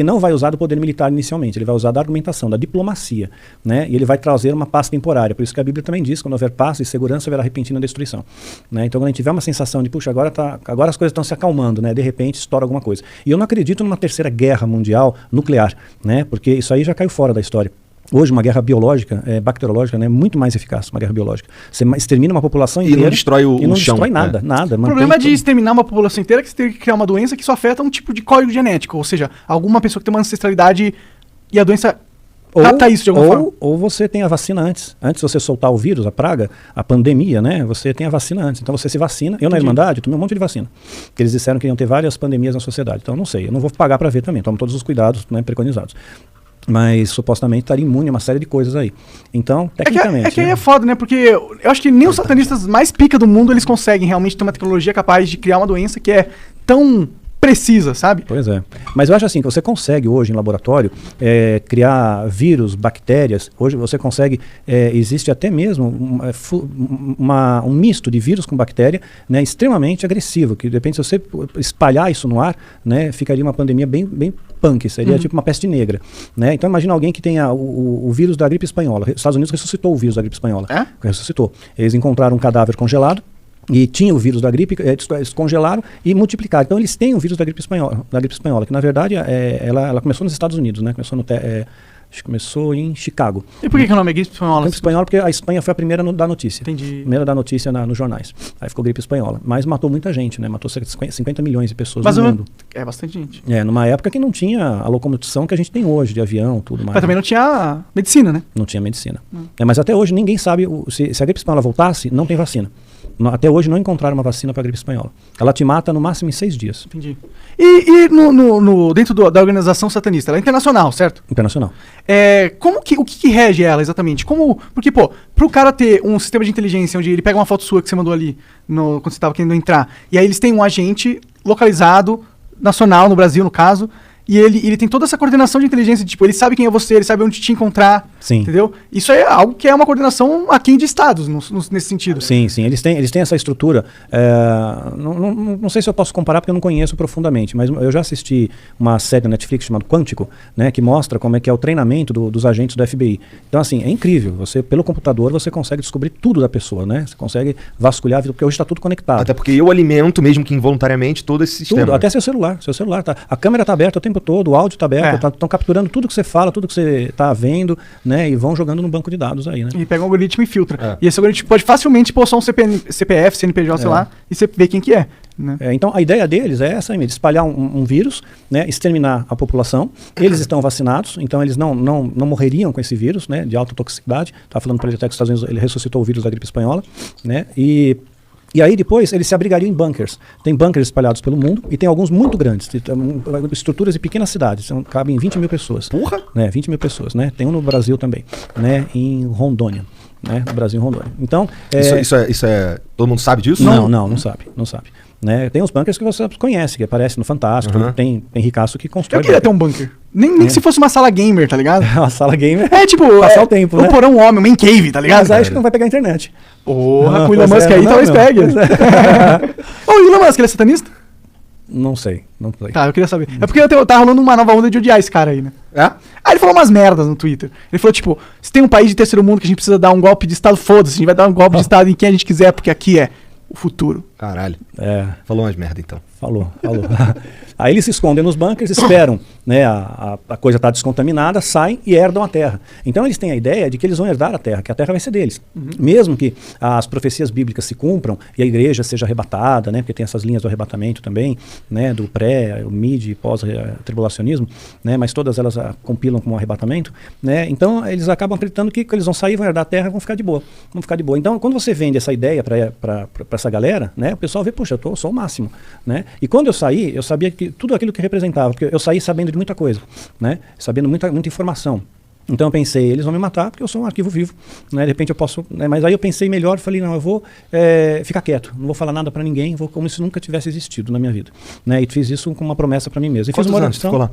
Ele não vai usar do poder militar inicialmente, ele vai usar da argumentação, da diplomacia, né? E ele vai trazer uma paz temporária. Por isso que a Bíblia também diz, quando houver paz e segurança, haverá repentina destruição, né? Então, quando a gente tiver uma sensação de, puxa, agora as coisas estão se acalmando, né? De repente estoura alguma coisa. E eu não acredito numa terceira guerra mundial nuclear, né? Porque isso aí já caiu fora da história. Hoje, uma guerra biológica, bacteriológica, né, é muito mais eficaz, uma guerra biológica. Você extermina uma população inteira e não destrói o chão. Não destrói nada, nada. O problema de exterminar uma população inteira é que você tem que criar uma doença que só afeta um tipo de código genético. Ou seja, alguma pessoa que tem uma ancestralidade e a doença capta isso de alguma forma. Ou você tem a vacina antes. Antes de você soltar o vírus, a praga, a pandemia, né? Você tem a vacina antes. Então você se vacina. Eu na Irmandade tomei um monte de vacina. Porque eles disseram que iam ter várias pandemias na sociedade. Então eu não sei. Eu não vou pagar para ver também. Tomo todos os cuidados, né, preconizados. Mas supostamente estaria imune a uma série de coisas aí. Então, tecnicamente... É que aí é foda, né? Porque eu acho que nem os satanistas mais pica do mundo, eles conseguem realmente ter uma tecnologia capaz de criar uma doença que é tão precisa, sabe? Pois é. Mas eu acho assim, que você consegue hoje em laboratório criar vírus, bactérias. Hoje você consegue, existe até mesmo um misto de vírus com bactéria, né, extremamente agressivo, que de repente se você espalhar isso no ar, né, ficaria uma pandemia bem punk, seria tipo uma peste negra, né? Então imagina alguém que tenha o vírus da gripe espanhola. Os Estados Unidos ressuscitou o vírus da gripe espanhola. Ressuscitou. Eles encontraram um cadáver congelado e tinha o vírus da gripe, eles congelaram e multiplicaram. Então eles têm o vírus da gripe espanhola, que na verdade ela começou nos Estados Unidos, né? Acho que começou em Chicago. E por que o nome é gripe espanhola? Gripe espanhola porque a Espanha foi a primeira da notícia. Entendi. Primeira da notícia nos jornais. Aí ficou gripe espanhola. Mas matou muita gente, né? Matou 50 milhões de pessoas no mundo. É bastante gente. Numa época que não tinha a locomoção que a gente tem hoje, de avião, tudo mais. Mas também não tinha medicina, né? Não tinha medicina. Mas até hoje ninguém sabe, se a gripe espanhola voltasse, não tem vacina. Até hoje não encontraram uma vacina para a gripe espanhola. Ela te mata no máximo em 6 dias. Entendi. E dentro da organização satanista, ela é internacional, certo? Internacional. O que rege ela exatamente? Porque, pro cara ter um sistema de inteligência onde ele pega uma foto sua que você mandou ali quando você estava querendo entrar, e aí eles têm um agente localizado, nacional, no Brasil no caso, e ele tem toda essa coordenação de inteligência, tipo, ele sabe quem é você, ele sabe onde te encontrar, sim, entendeu? Isso é algo que é uma coordenação aquém de estados, nesse sentido. Sim, eles têm essa estrutura. Não sei se eu posso comparar porque eu não conheço profundamente, mas eu já assisti uma série na Netflix chamada Quântico, né, que mostra como é que é o treinamento dos agentes do FBI. Então, assim, é incrível. Pelo computador, você consegue descobrir tudo da pessoa, né? Você consegue vasculhar a vida, porque hoje está tudo conectado. Até porque eu alimento, mesmo que involuntariamente, todo esse sistema. Tudo, até seu celular. Seu celular tá. A câmera está aberta o tempo todo, o áudio está aberto, estão capturando tudo que você fala, tudo que você está vendo, né? E vão jogando no banco de dados aí, né? E pega um algoritmo e filtra. E esse algoritmo pode facilmente pôr só um CPF, CNPJ, sei lá, e você vê quem que é. Né? Então a ideia deles é essa, de espalhar um vírus, né, exterminar a população. Eles estão vacinados, então eles não morreriam com esse vírus, né, de alta toxicidade. Estava falando para ele até que os Estados Unidos ele ressuscitou o vírus da gripe espanhola, né? E aí depois eles se abrigariam em bunkers. Tem bunkers espalhados pelo mundo e tem alguns muito grandes, estruturas de pequenas cidades, cabem 20 mil pessoas. Porra! 20 mil pessoas, né? Tem um no Brasil também, né? Em Rondônia, né? No Brasil, em Rondônia. Então, isso é... Todo mundo sabe disso? Não sabe. Né? Tem os bunkers que você conhece, que aparecem no Fantástico, tem ricaço que constrói. Eu queria ter um bunker. Nem que se fosse uma sala gamer, tá ligado? Uma sala gamer. Tipo, passar o tempo, né? Um porão homem, um man cave, tá ligado? Mas acho que não vai pegar a internet. Porra, com o Elon Musk aí, talvez pegue. Ô, o Elon Musk, ele é satanista? Não sei. Tá, eu queria saber. É porque tá rolando uma nova onda de odiar esse cara aí, né? Aí ele falou umas merdas no Twitter. Ele falou, tipo, se tem um país de terceiro mundo que a gente precisa dar um golpe de Estado, foda-se, a gente vai dar um golpe de Estado em quem a gente quiser, porque aqui é o futuro. Caralho. Falou umas merda, então. Falou. Aí eles se escondem nos bunkers, esperam, né, a coisa estar descontaminada, saem e herdam a terra. Então eles têm a ideia de que eles vão herdar a terra, que a terra vai ser deles. Mesmo que as profecias bíblicas se cumpram e a igreja seja arrebatada, né, porque tem essas linhas do arrebatamento também, né, do pré, o mid e pós-tribulacionismo, né, mas todas elas compilam como um arrebatamento, né, então eles acabam acreditando que eles vão sair, vão herdar a terra e vão ficar de boa. Então quando você vende essa ideia para essa galera, né, o pessoal vê, poxa, eu sou o máximo, né? E quando eu saí, eu sabia que tudo aquilo que representava, porque eu saí sabendo de muita coisa, né? Sabendo muita informação. Então eu pensei, eles vão me matar porque eu sou um arquivo vivo, né? De repente eu posso, né? Mas aí eu pensei melhor, falei, não, eu vou ficar quieto, não vou falar nada para ninguém, vou como se nunca tivesse existido na minha vida, né? E fiz isso com uma promessa para mim mesmo. E quantos fiz uma anos você ficou lá?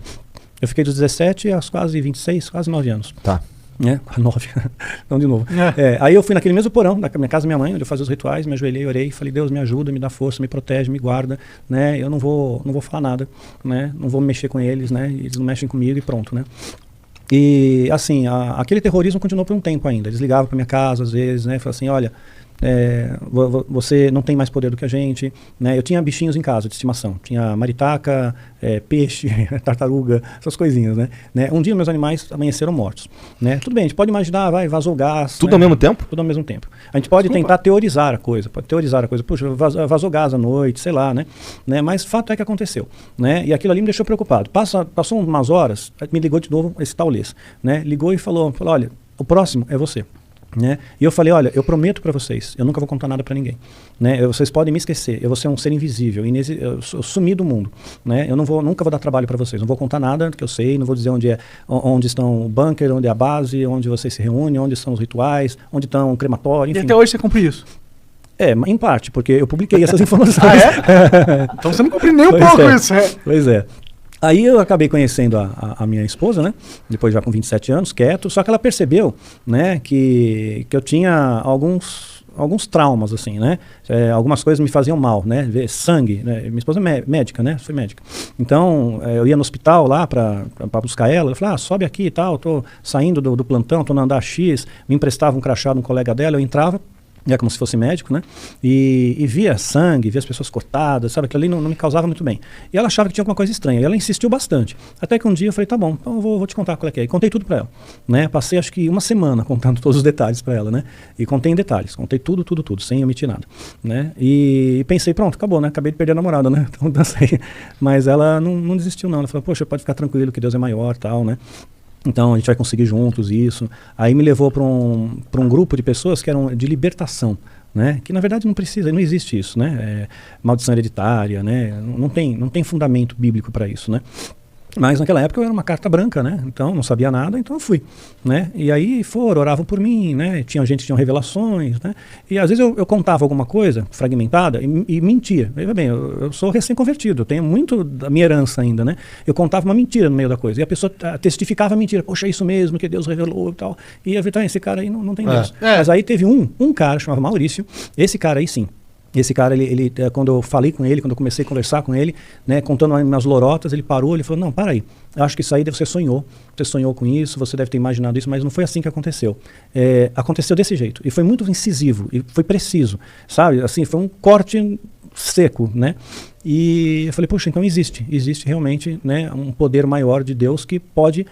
Eu fiquei dos 17 aos quase 26, quase 9 anos. Tá. né? 9, então de novo. Aí eu fui naquele mesmo porão, da minha casa da minha mãe, onde eu fazia os rituais, me ajoelhei, orei, falei, Deus, me ajuda, me dá força, me protege, me guarda, né? Eu não vou falar nada, né? Não vou mexer com eles, né? Eles não mexem comigo e pronto, né? E assim, aquele terrorismo continuou por um tempo ainda. Eles ligavam para minha casa às vezes, né? Falavam assim, olha, você não tem mais poder do que a gente, né? Eu tinha bichinhos em casa de estimação, tinha maritaca, peixe, tartaruga, essas coisinhas, né? Um dia meus animais amanheceram mortos, né? Tudo bem, a gente pode imaginar, vazou gás. Tudo né? ao mesmo tempo? Tudo ao mesmo tempo. A gente pode tentar teorizar a coisa, puxa, vazou gás à noite, sei lá, né? Mas fato é que aconteceu, né? E aquilo ali me deixou preocupado. Passou umas horas, me ligou de novo esse taulês, né? Ligou e falou, olha, o próximo é você. Né? E eu falei, olha, eu prometo para vocês, eu nunca vou contar nada para ninguém, né? Vocês podem me esquecer, eu vou ser um ser invisível, eu sumi do mundo, né? Eu nunca vou dar trabalho para vocês, não vou contar nada que eu sei, não vou dizer onde estão o bunker, onde é a base, onde vocês se reúnem, onde estão os rituais, onde estão o crematório, enfim. E até hoje você cumpre isso? Em parte, porque eu publiquei essas informações. Então você não cumpriu nem um pouco isso. Pois é. Aí eu acabei conhecendo a minha esposa, né? Depois já com 27 anos, quieto. Só que ela percebeu, né? Que eu tinha alguns traumas, assim, né? Algumas coisas me faziam mal, né? Ver sangue, né? Minha esposa é médica, né? Foi médica. Então, eu ia no hospital lá para buscar ela. Eu falei, sobe aqui e tal. Tô saindo do plantão, tô no andar X. Me emprestava um crachá de um colega dela, eu entrava. Como se fosse médico, né? E via sangue, via as pessoas cortadas, sabe? Aquilo ali não me causava muito bem. E ela achava que tinha alguma coisa estranha. E ela insistiu bastante. Até que um dia eu falei, tá bom, então eu vou te contar qual é que é. E contei tudo pra ela, né? Passei acho que uma semana contando todos os detalhes pra ela, né? E contei em detalhes. Contei tudo, sem omitir nada, né? E pensei, pronto, acabou, né? Acabei de perder a namorada, né? Então dancei. Mas ela não desistiu, não. Ela falou, poxa, pode ficar tranquilo que Deus é maior, tal, né? Então a gente vai conseguir juntos isso. Aí me levou para um grupo de pessoas que eram de libertação, né? Que na verdade não existe isso, né? Maldição hereditária, né? Não tem fundamento bíblico para isso, né? Mas naquela época eu era uma carta branca, né? Então não sabia nada, então eu fui, né? E aí oravam por mim, né? Tinha gente que tinha revelações, né? E às vezes eu contava alguma coisa fragmentada e mentia. Veja bem, eu sou recém-convertido, eu tenho muito da minha herança ainda, né? Eu contava uma mentira no meio da coisa e a pessoa testificava a mentira. Poxa, é isso mesmo que Deus revelou e tal. E eu falei, esse cara aí não tem Deus. Mas aí teve um cara, chamava Maurício, esse cara aí sim. Esse cara, ele quando eu falei com ele, quando eu comecei a conversar com ele, né, contando umas lorotas, ele parou, ele falou, não, para aí, eu acho que isso aí você sonhou com isso, você deve ter imaginado isso, mas não foi assim que aconteceu. Aconteceu desse jeito, e foi muito incisivo, e foi preciso, sabe, assim, foi um corte seco, né, e eu falei, poxa, então existe realmente, né, um poder maior de Deus que pode,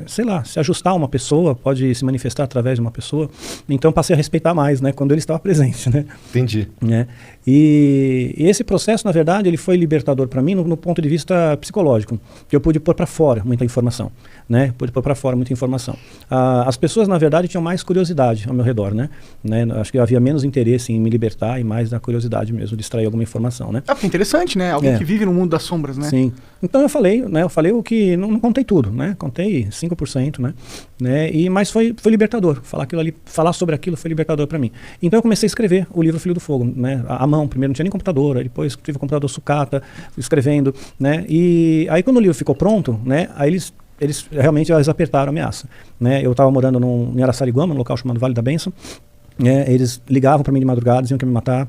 sei lá, se ajustar a uma pessoa, pode se manifestar através de uma pessoa. Então passei a respeitar mais, né, quando ele estava presente, né. Entendi. Né? E esse processo, na verdade, ele foi libertador para mim no ponto de vista psicológico, que eu pude pôr para fora muita informação, né, as pessoas, na verdade, tinham mais curiosidade ao meu redor, né, acho que havia menos interesse em me libertar e mais na curiosidade mesmo de extrair alguma informação, né. Interessante, né? Alguém que vive no mundo das sombras, né? Sim. Então eu falei o que não contei tudo, né? Contei 5%, né? Mas foi libertador. Falar sobre aquilo foi libertador para mim. Então eu comecei a escrever o livro Filho do Fogo, né? À mão, primeiro não tinha nem computador, aí depois tive o computador sucata, escrevendo, né? E aí quando o livro ficou pronto, né? Aí eles realmente apertaram a ameaça, né? Eu estava morando em Araçariguama, num local chamado Vale da Bênção. Eles ligavam para mim de madrugada, diziam que ia me matar,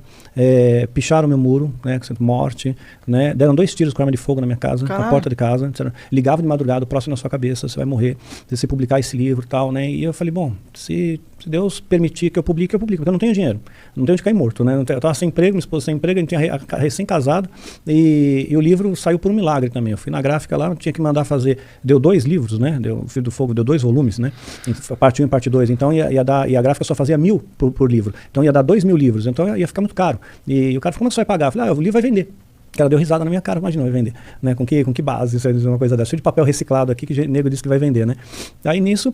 picharam meu muro, né, morte, né, deram 2 tiros com arma de fogo na minha casa, na porta de casa, disseram, ligavam de madrugada, o próximo na sua cabeça, você vai morrer, se você publicar esse livro e tal, né, e eu falei, bom, se Deus permitir que eu publique, porque eu não tenho dinheiro, não tenho onde cair morto, né, eu estava sem emprego, minha esposa sem emprego, a gente tinha recém-casado, e o livro saiu por um milagre também, eu fui na gráfica lá, tinha que mandar fazer, deu 2 livros, né, o Filho do Fogo deu 2 volumes, né, parte 1 e parte 2, então e a gráfica só fazia 1.000 por livro. Então ia dar 2.000 livros, então ia ficar muito caro. E o cara falou, como você vai pagar? Eu falei, o livro vai vender. O cara deu risada na minha cara, imagina, vai vender. Né? Com que base, isso é uma coisa dessa? Cheio de papel reciclado aqui, que o nego disse que vai vender, né? Aí nisso,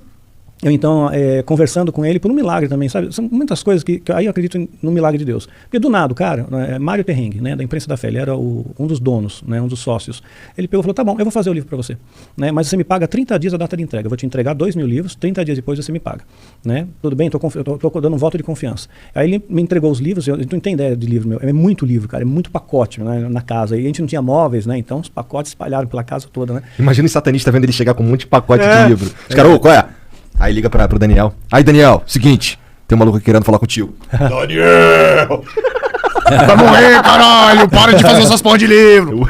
eu então, conversando com ele, por um milagre também, sabe? São muitas coisas que aí eu acredito no milagre de Deus. Porque do nada, o cara, Mário Terrengue, né, da Imprensa da Fé, ele era um dos donos, né, um dos sócios. Ele pegou e falou, tá bom, eu vou fazer o livro para você, né, mas você me paga 30 dias a data de entrega. Eu vou te entregar 2.000 livros, 30 dias depois você me paga. Né? Tudo bem, eu tô dando um voto de confiança. Aí ele me entregou os livros, eu não tenho ideia de livro meu, é muito livro, cara, é muito pacote, né, na casa. E a gente não tinha móveis, né, então os pacotes espalharam pela casa toda, né. Imagina o satanista vendo ele chegar com um monte de pacote de livro. Os caras, qual é? Aí liga pro Daniel. Aí, Daniel, seguinte, tem um maluco aqui querendo falar contigo. Daniel! Vai morrer, caralho! Para de fazer essas porra de livro!